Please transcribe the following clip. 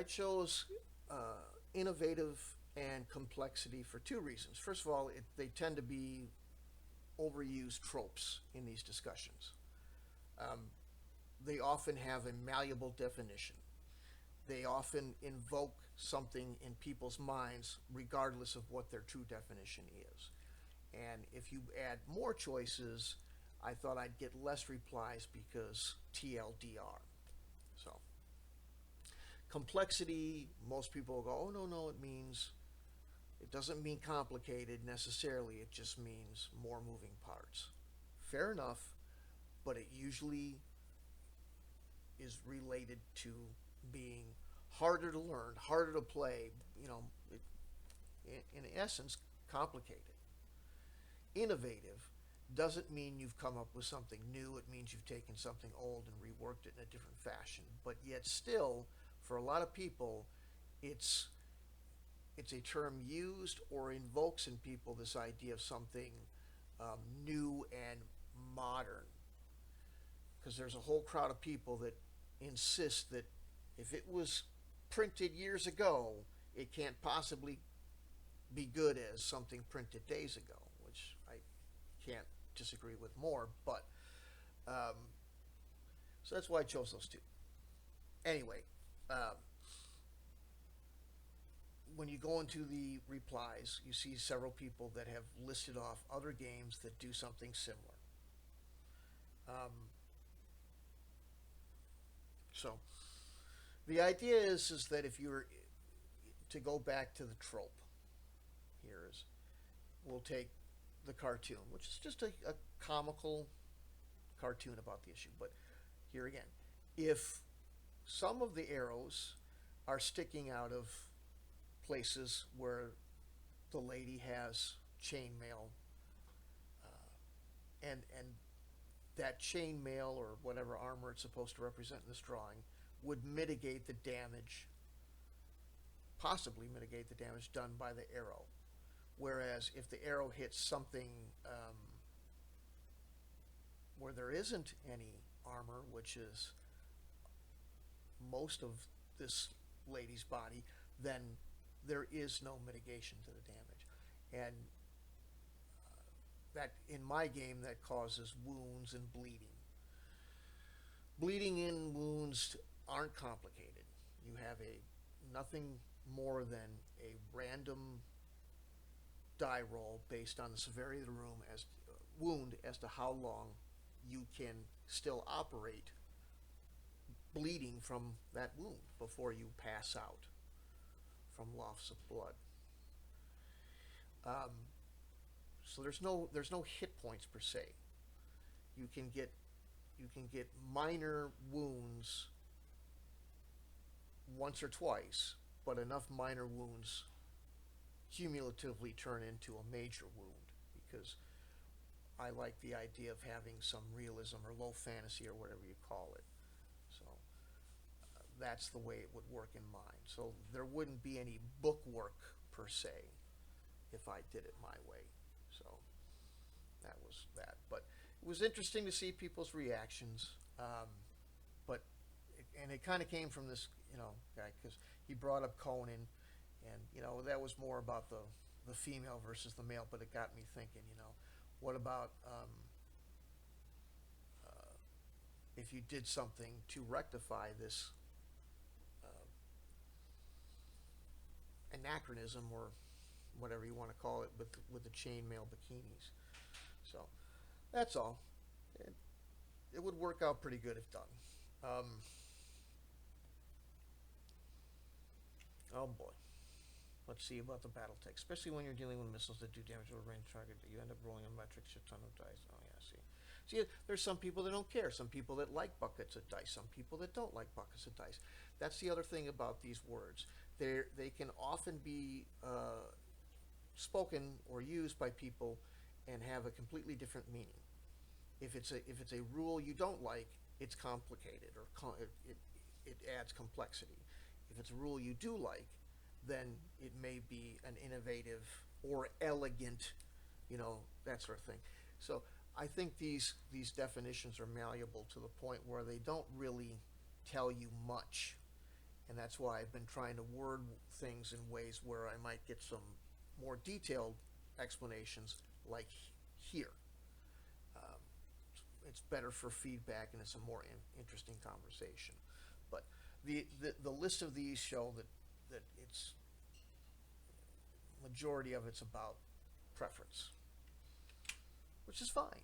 chose innovative and complexity for two reasons. First of all, they tend to be overused tropes in these discussions. Um, they often have a malleable definition. They often invoke something in people's minds, regardless of what their true definition is. And if you add more choices, I thought I'd get less replies because TLDR. So, complexity, most people go, oh, no, no, it doesn't mean complicated necessarily, it just means more moving parts. Fair enough, but it usually is related to being harder to learn, harder to play, you know, it, in essence, complicated. Innovative doesn't mean you've come up with something new. It means you've taken something old and reworked it in a different fashion. But yet, still, for a lot of people, it's it's a term used or invokes in people this idea of something new and modern. Because there's a whole crowd of people that insist that if it was printed years ago, it can't possibly be good as something printed days ago, which I can't disagree with more. But um, so that's why I chose those two. Anyway, um, when you go into the replies, you see several people that have listed off other games that do something similar. Um, so the idea is that if you're to go back to the trope, here is we'll take the cartoon, which is just a comical cartoon about the issue. But here again, if some of the arrows are sticking out of places where the lady has chainmail, and that chainmail or whatever armor it's supposed to represent in this drawing would mitigate the damage, possibly mitigate the damage done by the arrow. Whereas if the arrow hits something where there isn't any armor, which is most of this lady's body, then there is no mitigation to the damage. And that in my game that causes wounds and bleeding. Bleeding in wounds aren't complicated. You have a nothing more than a random die roll based on the severity of the room as wound as to how long you can still operate bleeding from that wound before you pass out from loss of blood. Um, so there's no hit points per se. You can get you can get minor wounds once or twice, but enough minor wounds cumulatively turn into a major wound because I like the idea of having some realism or low fantasy or whatever you call it. So that's the way it would work in mine. So there wouldn't be any book work per se if I did it my way. So that was that. But it was interesting to see people's reactions. But and it kind of came from this guy because he brought up Conan, and that was more about the female versus the male. But it got me thinking. What about uh, if you did something to rectify this uh, anachronism or whatever you want to call it with the chainmail bikinis. So that's all. It, it would work out pretty good if done. Um, oh boy. Let's see about the battle tech, especially when you're dealing with missiles that do damage to a range target. You end up rolling a metric shit ton of dice. Oh yeah, see. See, there's some people that don't care. Some people that like buckets of dice. Some people that don't like buckets of dice. That's the other thing about these words. They can often be spoken or used by people and have a completely different meaning. If it's a rule you don't like, it's complicated or it adds complexity. If it's a rule you do like, then it may be an innovative or elegant, that sort of thing. So I think these definitions are malleable to the point where they don't really tell you much. And that's why I've been trying to word things in ways where I might get some more detailed explanations, like here. Um, it's better for feedback, and it's a more interesting conversation. But the list of these show that it's majority of it's about preference, which is fine.